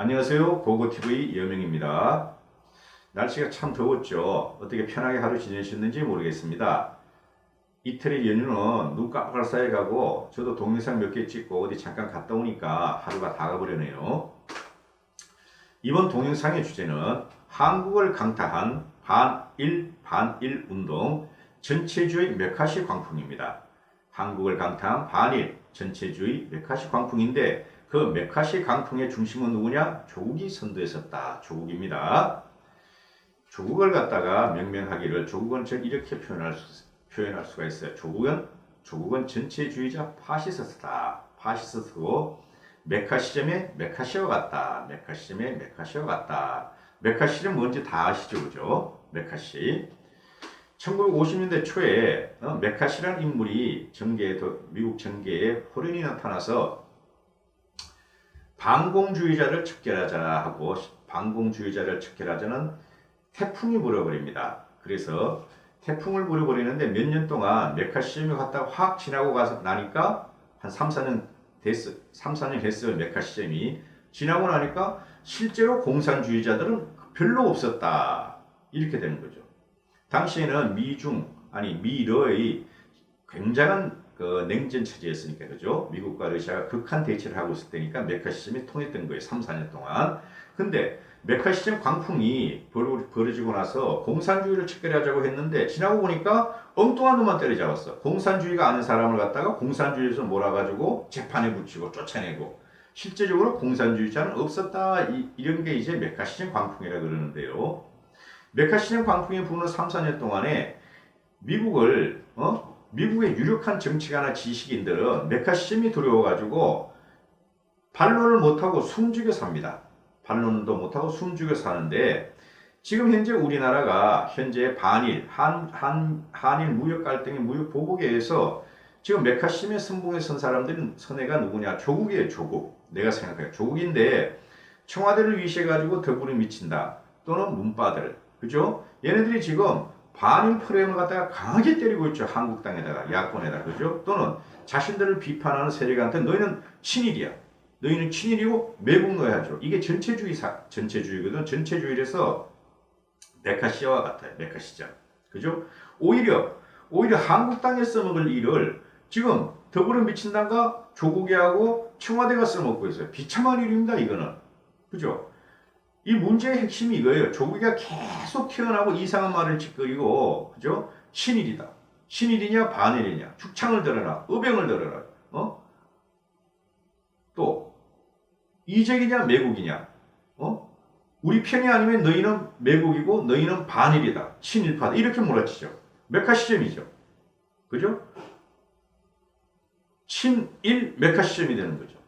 안녕하세요. 고고TV 여명입니다. 날씨가 참 더웠죠. 어떻게 편하게 하루 지내셨는지 모르겠습니다. 이틀의 연휴는 눈 깜빡할 사이에 가고 저도 동영상 몇 개 찍고 어디 잠깐 갔다 오니까 하루가 다 가버리네요. 이번 동영상의 주제는 한국을 강타한 반일 운동 전체주의 메카시 광풍입니다. 한국을 강타한 반일 전체주의 메카시 광풍인데 그 메카시 강풍의 중심은 누구냐? 조국이 선도했었다. 조국입니다. 조국을 갖다가 명명하기를 조국은 이렇게 표현할 수가 있어요. 조국은 전체주의자 파시스트다. 파시스트고 메카시즘의 메카시와 같다. 메카시즘의 메카시와 같다. 메카시는 뭔지 다 아시죠? 그죠? 메카시. 1950년대 초에 메카시라는 인물이 미국 정계에 호련히 나타나서 반공주의자를 척결하자는 태풍이 불어버립니다. 그래서 태풍을 불어버리는데 몇 년 동안 메카시즘이 갔다가 확 지나고 나니까 한 3, 4년 했어요. 메카시즘이 지나고 나니까 실제로 공산주의자들은 별로 없었다. 이렇게 되는 거죠. 당시에는 미러의 굉장한 냉전 체제였으니까, 그죠? 미국과 러시아가 극한 대치를 하고 있을 때니까 메카시즘이 통했던 거예요. 3, 4년 동안. 근데 메카시즘 광풍이 벌어지고 나서 공산주의를 척결하자고 했는데 지나고 보니까 엉뚱한 놈만 때려잡았어. 공산주의가 아는 사람을 갖다가 공산주의에서 몰아가지고 재판에 붙이고 쫓아내고 실제적으로 공산주의자는 없었다. 이런 게 이제 메카시즘 광풍이라고 그러는데요. 메카시즘 광풍이 부는 3, 4년 동안에 미국의 유력한 정치가나 지식인들은 메카시즘이 두려워가지고 반론을 못하고 숨죽여 삽니다. 반론도 못하고 숨죽여 사는데 지금 현재 우리나라가 현재 한일 무역 갈등의 무역 보복에 의해서 지금 메카시즘의 선봉에 선 사람들은 선회가 누구냐? 조국이에요. 조국. 내가 생각해요. 조국인데 청와대를 위시해가지고 더불어 미친다. 또는 문바들. 그죠? 얘네들이 지금 반일 프레임을 갖다가 강하게 때리고 있죠. 한국당에다가, 야권에다가, 그죠? 또는 자신들을 비판하는 세력한테 너희는 친일이야. 너희는 친일이고 매국 넣어야죠. 이게 전체주의거든. 전체주의라서 메카시와 같아요. 메카시죠. 그죠? 오히려 한국당에 써먹을 일을 지금 더불어 미친당과 조국이 하고 청와대가 써먹고 있어요. 비참한 일입니다. 이거는. 그죠? 이 문제의 핵심이 이거예요. 조국이가 계속 튀어나오고 이상한 말을 짓거리고, 그죠? 친일이다. 친일이냐, 반일이냐. 죽창을 들어라. 의병을 들어라. 또, 이적이냐, 매국이냐. 우리 편이 아니면 너희는 매국이고, 너희는 반일이다. 친일파다. 이렇게 몰아치죠. 메카시즘이죠. 그죠? 친일 메카시즘이 되는 거죠.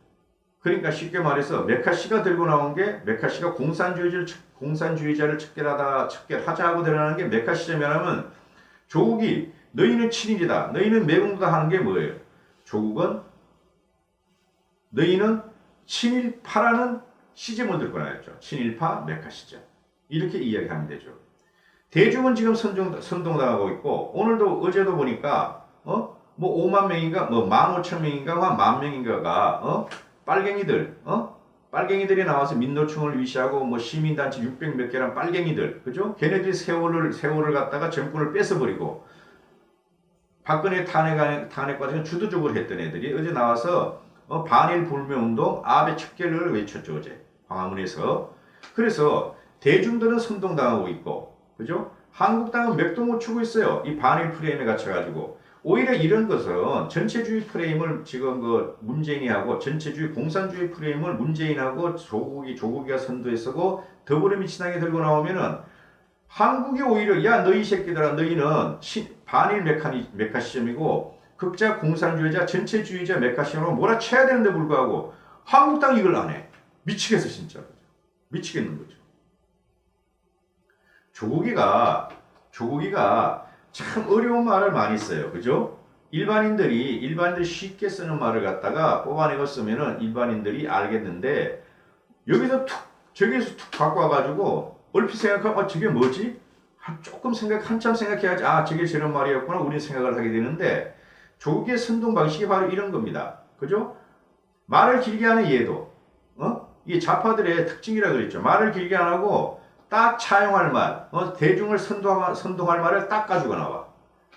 그러니까 쉽게 말해서 메카시가 들고 나온 게 메카시가 공산주의자를 척결하자 하고 드러나는 게 메카시즘이라면 조국이 너희는 친일이다. 너희는 매국노다 하는 게 뭐예요? 조국은 너희는 친일파라는 시즘을 들고 나왔죠. 친일파 메카시즘. 이렇게 이야기하면 되죠. 대중은 지금 선동당하고 있고 어제도 보니까 뭐 5만 명인가 뭐 15,000명인가 한 10,000명인가가 빨갱이들이 나와서 민노총을 위시하고 뭐 시민단체 600 몇 개란 빨갱이들, 그죠? 걔네들이 세월을 갖다가 정권을 뺏어버리고 박근혜 탄핵 과정에 주도적으로 했던 애들이 어제 나와서 반일 불매운동 아베 척결을 외쳤죠. 어제 광화문에서. 그래서 대중들은 선동당하고 있고, 그죠? 한국당은 맥도 못 추고 있어요. 이 반일 프레임에 갇혀가지고. 오히려 이런 것은 전체주의 프레임을 지금 문재인이 하고 전체주의 공산주의 프레임을 문재인하고 조국이가 선도했었고 더불어민주당이 들고 나오면은 한국이 오히려 야 너희 새끼들아 너희는 반일 메카시즘이고 극자 공산주의자 전체주의자 메카시즘으로 몰아쳐야 되는데 불구하고 한국당 이걸 안 해. 미치겠어 진짜. 미치겠는 거죠. 조국이가 참 어려운 말을 많이 써요. 그죠? 일반인들이 쉽게 쓰는 말을 갖다가 뽑아내고 쓰면은 일반인들이 알겠는데 여기서 저기서 툭 갖고 와가지고 얼핏 생각하면 저게 뭐지? 한참 생각해야지 저게 저런 말이었구나 우리는 생각을 하게 되는데 조국의 선동 방식이 바로 이런 겁니다. 그죠? 말을 길게 하는 얘도 이게 좌파들의 특징이라 그랬죠. 말을 길게 안 하고 딱 차용할 말, 대중을 선동할 말을 딱 가지고 나와.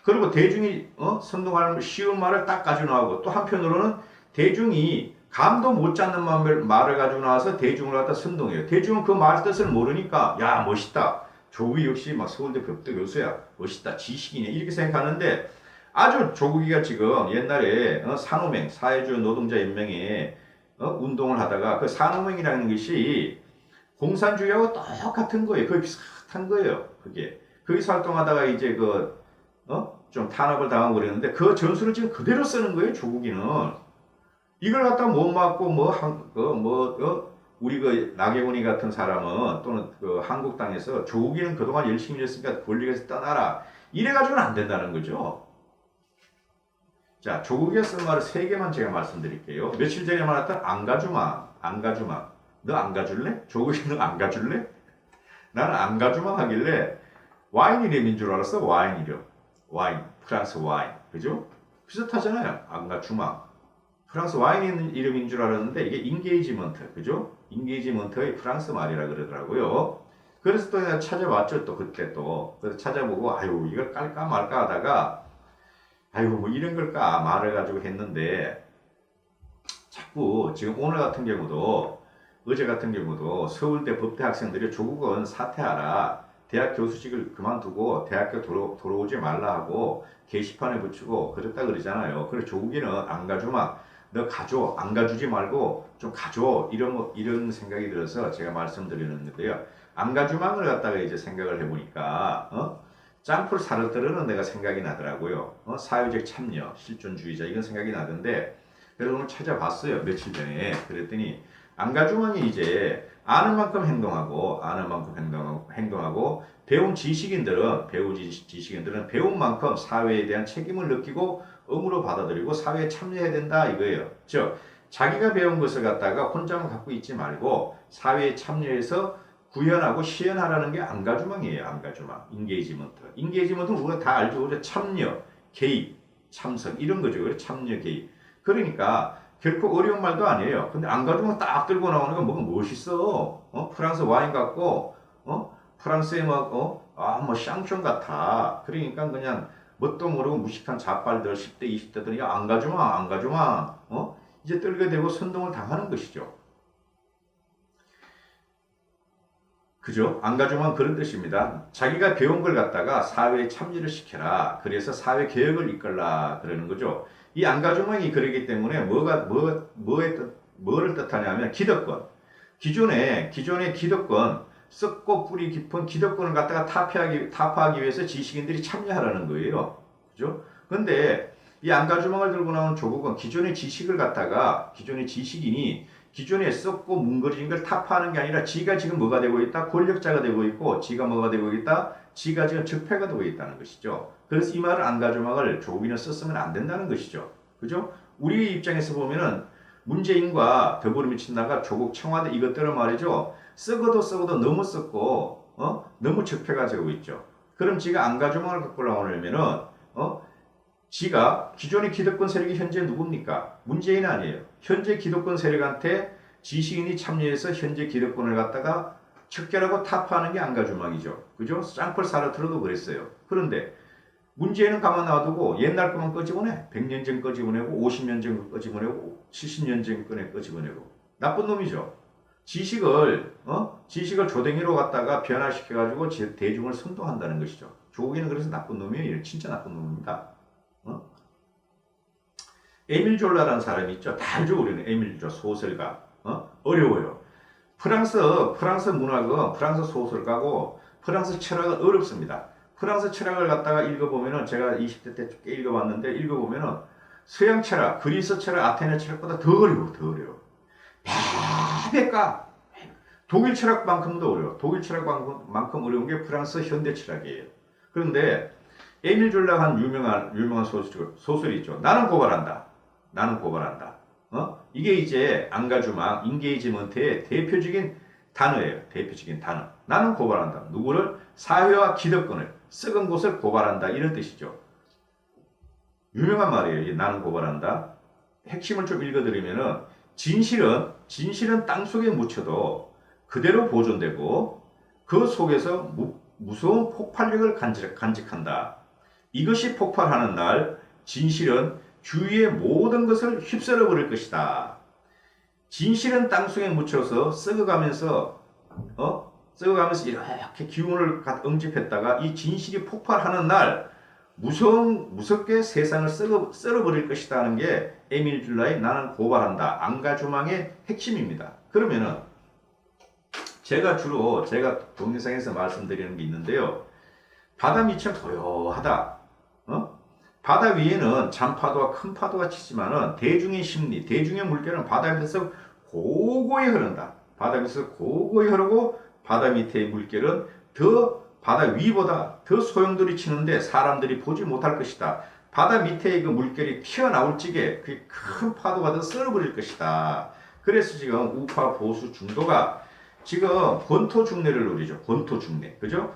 그리고 대중이 선동할 쉬운 말을 딱 가지고 나오고, 또 한편으로는 대중이 감도 못 잡는 말을 가지고 나와서 대중을 갖다 선동해요. 대중은 그 말 뜻을 모르니까 야 멋있다. 조국이 역시 막 서울대 법대 교수야. 멋있다. 지식이네. 이렇게 생각하는데, 아주 조국이가 지금 옛날에 산호맹, 사회주의 노동자 연맹에 운동을 하다가 그 산호맹이라는 것이 공산주의하고 똑같은 거예요. 거의 비슷한 거예요. 그게. 거기서 활동하다가 이제 좀 탄압을 당하고 그랬는데, 그 전술을 지금 그대로 쓰는 거예요. 조국이는. 이걸 갖다 못 맞고 우리 나경원이 같은 사람은, 또는 한국당에서 조국이는 그동안 열심히 했으니까 권력에서 떠나라. 이래가지고는 안 된다는 거죠. 자, 조국이가 쓴 말을 3개만 제가 말씀드릴게요. 며칠 전에 말했던 안가주마. 너 안 가줄래? 조국이 너 안 가줄래? 나는 안 가주마 하길래 와인 이름인 줄 알았어. 와인 이름. 와인. 프랑스 와인. 그죠? 비슷하잖아요. 안 가주마. 프랑스 와인 이름인 줄 알았는데 이게 인게이지먼트. 그죠? 인게이지먼트의 프랑스 말이라 그러더라고요. 그래서 또 내가 찾아봤죠. 또 그때 또. 그래서 찾아보고 아유 이걸 깔까 말까 하다가 아유 뭐 이런 걸까 말을 가지고 했는데, 자꾸 지금 오늘 같은 경우도, 어제 같은 경우도 서울대 법대 학생들이 조국은 사퇴하라, 대학 교수직을 그만두고 대학교 돌아오지 말라 하고 게시판에 붙이고 그랬다 그러잖아요. 그래서 조국이는 안 가주마, 너 가줘, 안 가주지 말고 좀 가줘, 이런 생각이 들어서 제가 말씀드리는데요. 안 가주망을 갖다가 이제 생각을 해보니까 짱풀 사르트르는 내가 생각이 나더라고요. 사회적 참여, 실존주의자, 이건 생각이 나던데, 그래서 오늘 찾아봤어요. 며칠 전에. 그랬더니 안가주망이 이제 아는 만큼 행동하고 배운 지식인들은 배운 만큼 사회에 대한 책임을 느끼고 의무로 받아들이고 사회에 참여해야 된다 이거예요. 즉 자기가 배운 것을 갖다가 혼자만 갖고 있지 말고 사회에 참여해서 구현하고 시연하라는 게 안가주망이에요. 안가주망. 인게이지먼트는 우리가 다 알죠. 우리가 참여, 개입, 참석 이런 거죠. 참여, 개입. 그러니까 결코 어려운 말도 아니에요. 근데 안가주망 딱 들고 나오는 건 뭐가 멋있어. 프랑스 와인 같고 프랑스의 뭐 샹숑 같아. 그러니까 그냥 뭣도 모르고 무식한 자빨들 10대 20대들이 안가주망 이제 떨게되고 선동을 당하는 것이죠. 그죠? 안가주면 그런 뜻입니다. 자기가 배운 걸 갖다가 사회에 참여를 시켜라. 그래서 사회 개혁을 이끌라 그러는 거죠. 이 안가주망이 그러기 때문에 뭐를 뜻하냐면 기득권. 기존의 기득권, 썩고 뿌리 깊은 기득권을 갖다가 타파하기 위해서 지식인들이 참여하라는 거예요. 그죠? 근데 이 안가주망을 들고 나온 조국은 기존의 지식인이 기존에 썩고 뭉거리진 걸 타파하는 게 아니라 지가 지금 뭐가 되고 있다? 권력자가 되고 있고 지가 뭐가 되고 있다? 지가 지금 적폐가 되고 있다는 것이죠. 그래서 이 말을 안가주망을 조국이는 썼으면 안 된다는 것이죠. 그죠? 우리 입장에서 보면은 문재인과 더불어민주당과 조국, 청와대 이것들은 말이죠. 썩어도 너무 썩고 너무 적폐가 되고 있죠. 그럼 지가 안가주망을 갖고 나오려면은 지가 기존의 기득권 세력이 현재 누굽니까? 문재인 아니에요. 현재 기득권 세력한테 지식인이 참여해서 현재 기득권을 갖다가 척결하고 타파하는 게 안가주망이죠. 그죠? 쌍펄 사르트르도 그랬어요. 그런데 문재인은 가만 놔두고 옛날 것만 끄집어내. 100년 전 끄집어내고 50년 전 끄집어내고 70년 전 거에 끄집어내고. 나쁜 놈이죠. 지식을 조댕이로 갖다가 변화시켜가지고 대중을 선동한다는 것이죠. 조국이는 그래서 나쁜 놈이에요. 진짜 나쁜 놈입니다. 에밀 졸라라는 사람이 있죠. 다 알죠, 우리는. 에밀 졸라 소설가. 어려워요. 프랑스 문학은 프랑스 소설가고 프랑스 철학은 어렵습니다. 프랑스 철학을 갖다가 읽어보면은 제가 20대 때 꽤 읽어봤는데 읽어보면은 서양 철학, 그리스 철학, 아테네 철학보다 더 어려워. 배가 독일 철학만큼도 어려워. 독일 철학만큼 어려운 게 프랑스 현대 철학이에요. 그런데 에밀 졸라 한 유명한 소설이 있죠. 나는 고발한다. 이게 이제 안가주망, 인게이지먼트의 대표적인 단어예요. 나는 고발한다. 누구를? 사회와 기득권을, 썩은 곳을 고발한다. 이런 뜻이죠. 유명한 말이에요. 나는 고발한다. 핵심을 좀 읽어드리면은 진실은 땅속에 묻혀도 그대로 보존되고 그 속에서 무서운 폭발력을 간직한다. 이것이 폭발하는 날 진실은 주위의 모든 것을 휩쓸어 버릴 것이다. 진실은 땅속에 묻혀서 썩어가면서 이렇게 기운을 응집했다가 이 진실이 폭발하는 날 무섭게 세상을 썰어버릴 것이다 하는 게 에밀 줄라의 나는 고발한다. 앙가주망의 핵심입니다. 그러면은 제가 동영상에서 말씀드리는 게 있는데요. 바다 밑은 고요하다. 바다 위에는 잔파도와 큰 파도가 치지만은 대중의 심리, 대중의 물결은 바다 밑에서 고고히 흐른다. 바다 밑에서 고고히 흐르고 바다 밑의 물결은 바다 위보다 더 소용돌이 치는데 사람들이 보지 못할 것이다. 바다 밑에 그 물결이 튀어나올 적에 그 큰 파도가 더 썰어버릴 것이다. 그래서 지금 우파 보수 중도가 지금 본토 중례를 노리죠. 본토 중례. 그죠?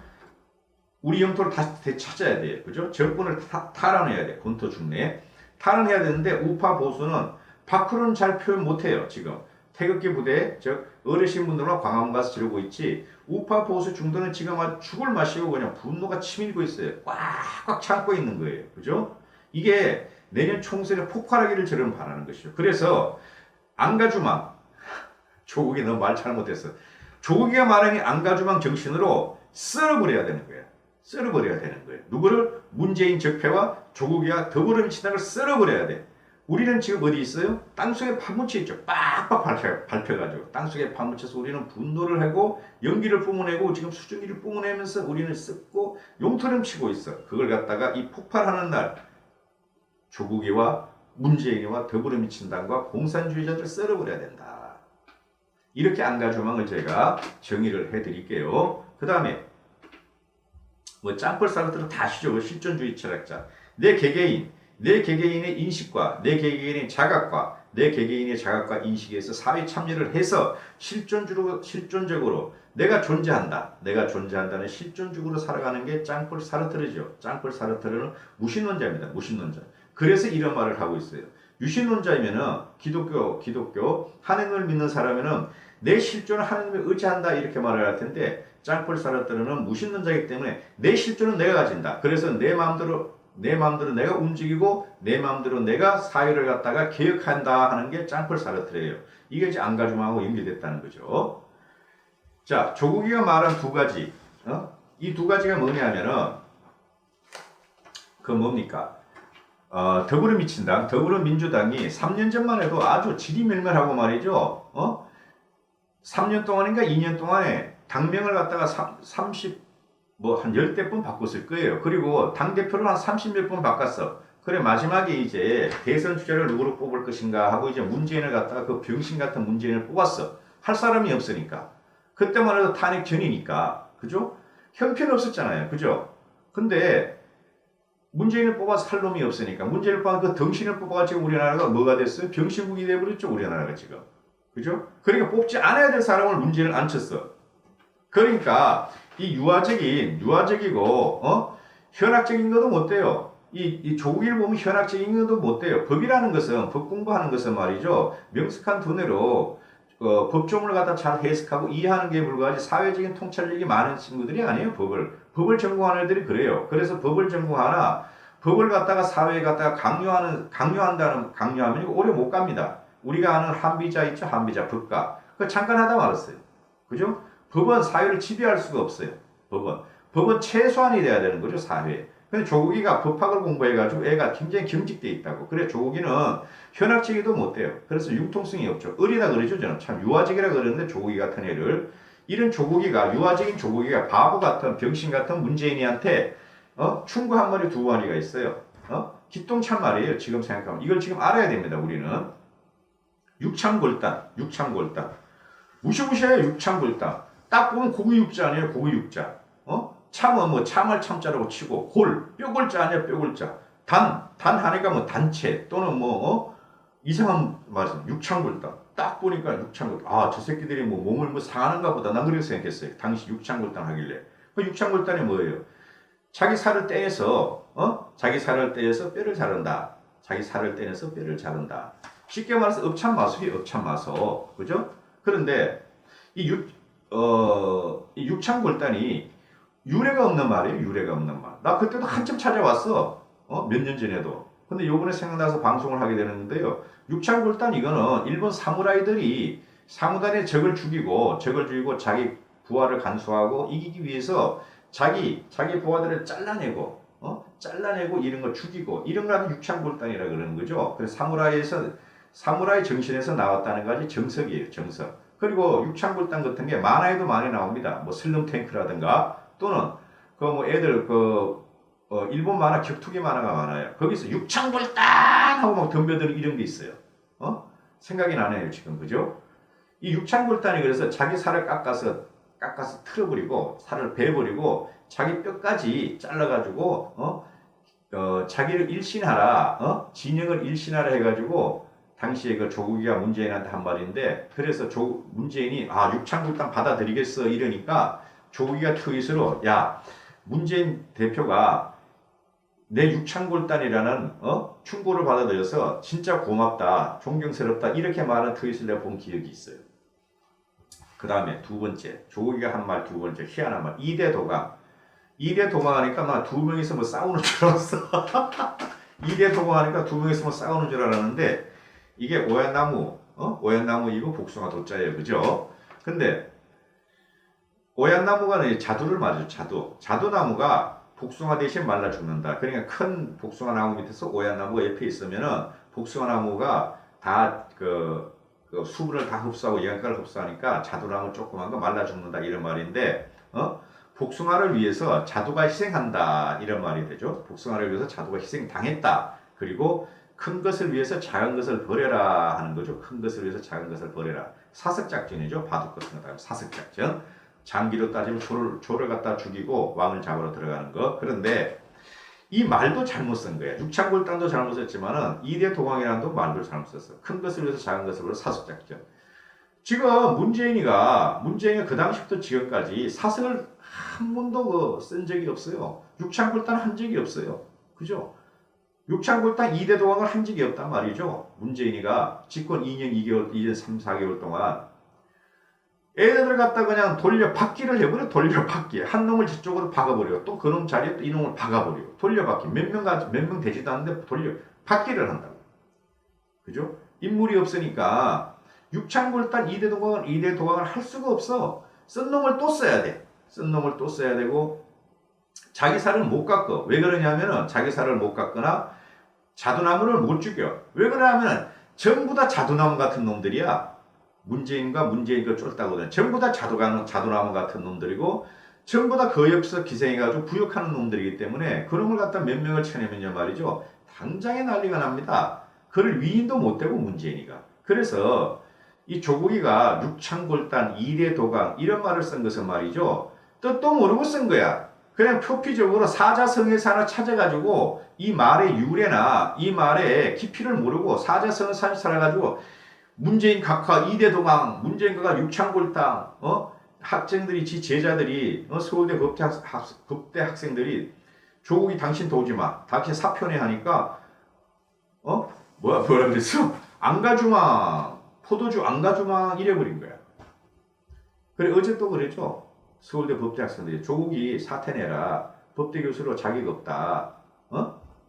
우리 영토를 다시 되찾아야 돼요. 그죠? 정권을 탈환해야 돼. 본토 중례. 탈환해야 되는데 우파 보수는 밖으로는 잘 표현 못해요. 지금. 태극기 부대, 즉 어르신 분들은 광화문 가서 지르고 있지 우파 보수 중도는 지금 아주 죽을 마시고 그냥 분노가 치밀고 있어요. 꽉꽉 참고 있는 거예요. 그죠? 이게 내년 총선에 폭발하기를 저는 바라는 것이죠. 그래서 안가주망 조국이 너무 말 잘못했어. 조국이가 말하는 안가주망 정신으로 썰어버려야 되는 거예요. 썰어버려야 되는 거예요. 누구를? 문재인 적폐와 조국이가 더불어민주당을 썰어버려야 돼. 우리는 지금 어디 있어요? 땅속에 파묻혀 있죠. 빡빡 밟혀가지고 땅속에 파묻혀서 우리는 분노를 하고 연기를 뿜어내고 지금 수증기를 뿜어내면서 우리는 썩고 용토름 치고 있어. 그걸 갖다가 이 폭발하는 날 조국이와 문재인이와 더불어민주당과 공산주의자들 썰어버려야 된다. 이렇게 안가조망을 제가 정의를 해드릴게요. 그 다음에 짱벌 사람들은 다 아시죠? 실존주의 철학자. 내 개개인의 인식과 내 개개인의 자각과 내 개개인의 자각과 인식에서 사회 참여를 해서 실존적으로 내가 존재한다는 실존적으로 살아가는 게 짱벌 사르트르죠. 짱벌 사르트르는 무신론자입니다. 무신론자. 그래서 이런 말을 하고 있어요. 유신론자이면은 기독교 하느님을 믿는 사람이면은 내 실존을 하느님에 의지한다 이렇게 말을 할 텐데 짱벌 사르트르는 무신론자이기 때문에 내 실존은 내가 가진다. 그래서 내 마음대로 내가 움직이고 내 마음대로 내가 사회를 갖다가 개혁한다 하는 게 짱벌 사르트르예요. 이게 이제 안가주망하고 연결됐다는 거죠. 자, 조국이가 말한 두 가지, 이 두 가지가 뭐냐면은 그 뭡니까? 더불어민주당이 3년 전만 해도 아주 지리멸멸하고 말이죠. 3년 동안인가 2년 동안에 당명을 갖다가 한 10대 번 바꿨을 거예요. 그리고 당대표를 한 30몇 번 바꿨어. 그래, 마지막에 이제 대선 주자를 누구로 뽑을 것인가 하고 이제 문재인을 갖다가 그 병신 같은 문재인을 뽑았어. 할 사람이 없으니까. 그때만 해도 탄핵 전이니까. 그죠? 형편없었잖아요. 그죠? 근데 문재인을 뽑아서 할 놈이 없으니까 문재인을 뽑아 그 덩신을 뽑아가지고 우리나라가 뭐가 됐어요? 병신국이 돼버렸죠. 우리나라가 지금. 그죠? 그러니까 뽑지 않아야 될 사람을 문재인을 앉혔어. 그러니까 이 유아적이고 현학적인 것도 못 돼요. 이 조국이를 보면 현학적인 것도 못 돼요. 법이라는 것은 법 공부하는 것은 말이죠. 명석한 두뇌로 법조문을 갖다 잘 해석하고 이해하는 게 불과하지 사회적인 통찰력이 많은 친구들이 아니에요. 법을 전공하는 애들이 그래요. 그래서 법을 전공하나 법을 갖다가 사회에 갖다가 강요하면 이거 오래 못 갑니다. 우리가 아는 한비자 있죠. 한비자 법가. 그거 잠깐 하다 말았어요. 그죠? 법은 사회를 지배할 수가 없어요. 법은 최소한이 돼야 되는 거죠. 사회에. 근데 조국이가 법학을 공부해가지고 애가 굉장히 경직돼 있다고. 그래 조국이는 현학적이도 못 돼요. 그래서 융통성이 없죠. 어리다 그러죠. 저는 참 유아적이라 그러는데 조국이 같은 애를 이런 유아적인 조국이가 바보 같은 병신 같은 문재인이한테 충고 한 마리 두 마리가 있어요. 기똥찬 말이에요. 지금 생각하면 이걸 지금 알아야 됩니다. 우리는 육창골단 무시무시해. 육창골단 딱 보면 고구육자 아니에요. 고구육자. 참은 뭐 참을 참자라고 치고 뼈골자 아니야. 뼈골자. 단 하니까 뭐 단체 또는 이상한 말씀. 육창골단. 딱 보니까 육창골단. 아, 저 새끼들이 뭐 몸을 뭐 상하는가 보다. 난 그렇게 생각했어요. 당시 육창골단 하길래. 그 육창골단이 뭐예요? 자기 살을 떼서 뼈를 자른다. 자기 살을 떼서 뼈를 자른다. 쉽게 말해서 업찬마술이 업찬마술. 그죠? 그런데 이 이 육창골단이 유래가 없는 말이에요. 유래가 없는 말. 나 그때도 한참 찾아왔어. 몇 년 전에도. 근데 요번에 생각나서 방송을 하게 되는데요. 육창골단 이거는 일본 사무라이의 적을 죽이고 자기 부하를 간수하고 이기기 위해서 자기 부하들을 잘라내고 이런 거 죽이고 이런 걸 육창골단이라 그러는 거죠. 그래서 사무라이 정신에서 나왔다는 것이 정석이에요. 정석. 그리고 육창골단 같은 게 만화에도 많이 나옵니다. 뭐 슬럼탱크라든가 또는 그 뭐 애들 일본 만화 격투기 만화가 많아요. 거기서 육창골단 하고 막 덤벼드는 이런 게 있어요. 생각이 나네요 지금. 그죠? 이 육창골단이 그래서 자기 살을 깎아서 틀어버리고 살을 베버리고 자기 뼈까지 잘라가지고 자기를 일신하라, 진영을 일신하라 해가지고 당시에 그 조국이가 문재인한테 한 말인데, 그래서 문재인이 육창골단 받아들이겠어 이러니까 조국이가 트윗으로 야, 문재인 대표가 내 육창골단이라는 충고를 받아들여서 진짜 고맙다, 존경스럽다 이렇게 말하는 트윗을 내가 본 기억이 있어요. 그 다음에 두 번째, 조국이가 한 말 두 번째 희한한 말, 2대 도강. 2대 도강하니까 나 두 명이서 뭐 싸우는 줄 알았어. 2대 도강하니까 두 명이서 뭐 싸우는 줄 알았는데 이게 오얏나무 이거 복숭아 도자예요. 그죠? 근데 오얏나무가 자두를 맞아요. 자두나무가 복숭아 대신 말라 죽는다. 그러니까 큰 복숭아 나무 밑에서 오얏나무가 옆에 있으면은 복숭아 나무가 다 그 수분을 다 흡수하고 영양가를 흡수하니까 자두나무 조그만 거 말라 죽는다 이런 말인데, 복숭아를 위해서 자두가 희생한다 이런 말이 되죠. 복숭아를 위해서 자두가 희생당했다. 그리고 큰 것을 위해서 작은 것을 버려라 하는 거죠. 큰 것을 위해서 작은 것을 버려라. 사석작전이죠. 바둑 같은 거 사석작전. 장기로 따지면 조를 갖다 죽이고 왕을 잡으러 들어가는 거. 그런데 이 말도 잘못 쓴 거야. 육창골단도 잘못 썼지만은 2대 도강이라는 말도 잘못 썼어. 큰 것을 위해서 작은 것을 버려 사석작전. 지금 문재인이가 그 당시부터 지금까지 사석을 한 번도 쓴 적이 없어요. 육창골단 한 적이 없어요. 그죠? 육창골단 2대 도강을 한 적이 없단 말이죠. 문재인이가 집권 2년 3, 4개월 동안 애들 갖다 그냥 돌려받기를 해버려. 돌려받기. 한 놈을 저쪽으로 박아버려. 또 그놈 자리에 또 이놈을 박아버려. 돌려받기. 몇 명 되지도 않는데 돌려받기를 한다고. 그죠? 인물이 없으니까 육창골단 2대 도강을 할 수가 없어. 쓴 놈을 또 써야 돼. 쓴 놈을 또 써야 되고 자기 살을 못 깎어. 왜 그러냐면은 자기 살을 못 깎거나 자두나무를 못 죽여. 왜 그러냐면 전부 다 자두나무 같은 놈들이야. 문재인과 쫄다거든. 전부 다 자두나무 같은 놈들이고 전부 다 그 옆에서 기생해가지고 부역하는 놈들이기 때문에 그놈을 갖다 몇 명을 쳐내면요 말이죠. 당장에 난리가 납니다. 그를 위인도 못되고 문재인이가. 그래서 이 조국이가 육창골단 2대 도강 이런 말을 쓴 것은 말이죠. 뜻도 모르고 쓴 거야. 그냥 표피적으로 사자성에서 하나 찾아가지고 이 말의 유래나 이 말의 깊이를 모르고 사자성을 찾아가지고 문재인 각하 2대 도강, 문재인 각하 육창골단, 학생들이, 제자들이, 서울대 법대 학생들이 조국이 당신 도우지 마. 당신 사표내 하니까, 뭐라 그랬어? 안가주망, 포도주 안가주망 이래버린 거야. 그래, 어제 또 그랬죠. 서울대 법대 학생들이 조국이 사퇴내라. 법대 교수로 자격 없다.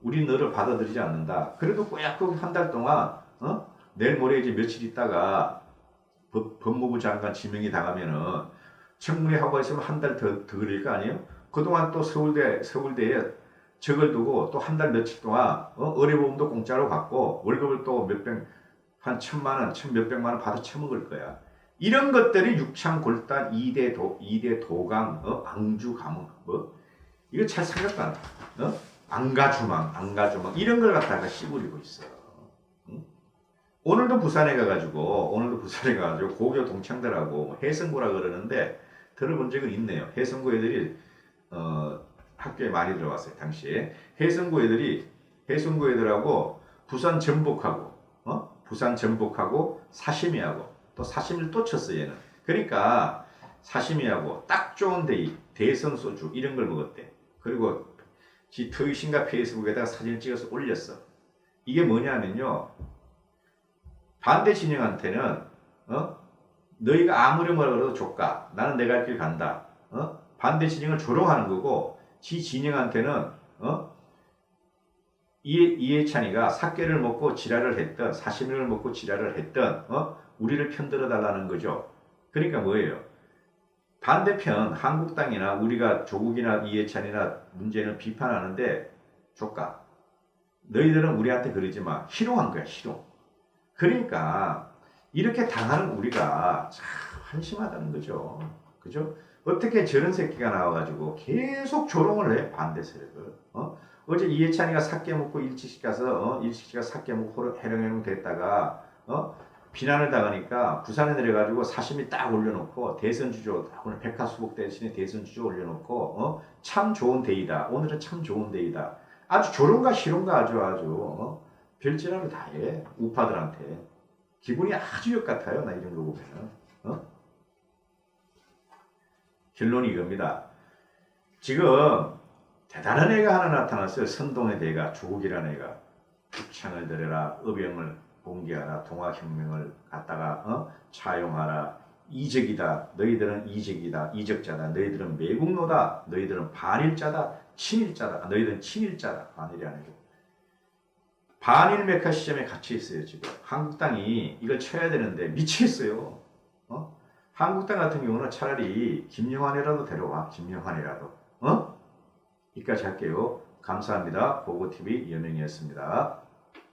우리 너를 받아들이지 않는다. 그래도 꼬약고 한 달 동안, 내일 모레 이제 며칠 있다가 법무부 장관 지명이 당하면은 청문회 하고 있으면 한 달 더 걸릴 거 아니에요? 그동안 또 서울대에 적을 두고 또 한 달 며칠 동안 의료보험도 공짜로 받고 월급을 또 한 1,000만 원, 몇백만 원 받아 처먹을 거야. 이런 것들이 육창골단 2대 도강, 앙주 감흥, 이거 잘 생각도 안 나. 안가주망 이런 걸 갖다가 씨부리고 있어. 오늘도 부산에 가가지고 고교 동창들하고 해성고라 그러는데 들어본 적은 있네요. 해성고 애들이 학교에 많이 들어왔어요. 당시에 해성고 애들하고 부산 전복하고 사시미하고 또 사시미를 또 쳤어 얘는. 그러니까 사시미하고 딱 좋은 대성 소주 이런 걸 먹었대. 그리고 지 트윗인가 페이스북에다가 사진을 찍어서 올렸어. 이게 뭐냐면요. 반대 진영한테는 너희가 아무리 뭐라 그래도 조까. 나는 내 갈 길 간다. 반대 진영을 조롱하는 거고 지 진영한테는 이해찬이가 사케를 먹고 지랄을 했던 사시미를 먹고 지랄을 했던 우리를 편들어 달라는 거죠. 그러니까 뭐예요? 반대편 한국당이나 우리가 조국이나 이해찬이나 문재인을 비판하는데 조까. 너희들은 우리한테 그러지 마. 희롱한 거야, 희롱. 그러니까 이렇게 당하는 우리가 참 한심하다는 거죠. 그죠? 어떻게 저런 새끼가 나와가지고 계속 조롱을 해, 반대 세력을. 어제 이해찬이가 사케 먹고 일찍 가서 일찍가 사케 먹고 해령해령 됐다가 비난을 당하니까 부산에 내려가지고 사시미 딱 올려놓고 대선 주조 오늘 백화수복 대신에 대선 주조 올려놓고 참 좋은 데이다. 오늘은 참 좋은 데이다. 아주 조롱가 희롱가 아주 별지랄을 다 해. 우파들한테. 기분이 아주 역 같아요. 나 이런 거 보면. 결론이 이겁니다. 지금 대단한 애가 하나 나타났어요. 선동의 대가 조국이라는 애가. 북창을 들여라. 의병을 봉기하라. 동아혁명을 갖다가 차용하라. 이적이다. 너희들은 이적이다. 이적자다. 너희들은 매국노다. 너희들은 반일자다. 친일자다. 너희들은 친일자다. 반일이 아니고. 반일 메카 시점에 갇혀 있어요. 지금. 한국당이 이걸 쳐야 되는데 미치겠어요. 한국당 같은 경우는 차라리 김영환이라도 데려와. 김영환이라도. 여기까지 할게요. 감사합니다. 보고TV 이현명이었습니다.